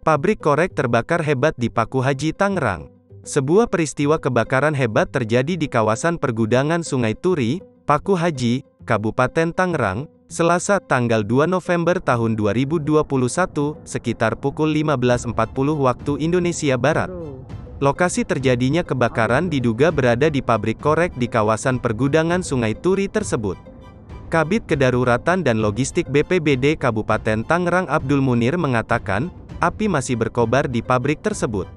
Pabrik korek terbakar hebat di Paku Haji Tangerang. Sebuah peristiwa kebakaran hebat terjadi di kawasan pergudangan Sungai Turi, Paku Haji, Kabupaten Tangerang, Selasa tanggal 2 November tahun 2021, sekitar pukul 15.40 waktu Indonesia Barat. Lokasi terjadinya kebakaran diduga berada di pabrik korek di kawasan pergudangan Sungai Turi tersebut. Kabid Kedaruratan dan Logistik BPBD Kabupaten Tangerang Abdul Munir mengatakan, api masih berkobar di pabrik tersebut.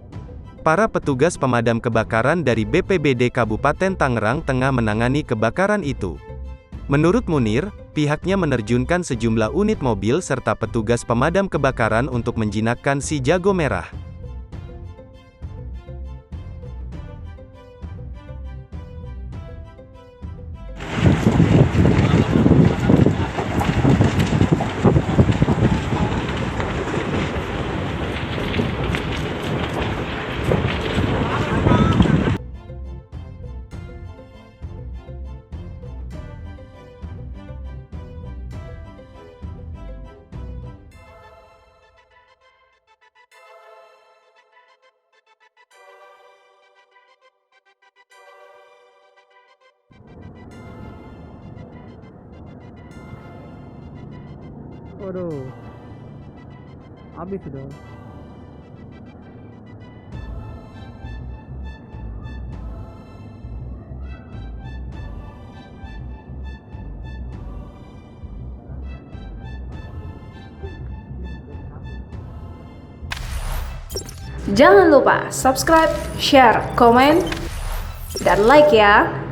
Para petugas pemadam kebakaran dari BPBD Kabupaten Tangerang tengah menangani kebakaran itu. Menurut Munir, pihaknya menerjunkan sejumlah unit mobil serta petugas pemadam kebakaran untuk menjinakkan si jago merah. Waduh, habis sudah. Jangan lupa subscribe, share, komen, dan like ya.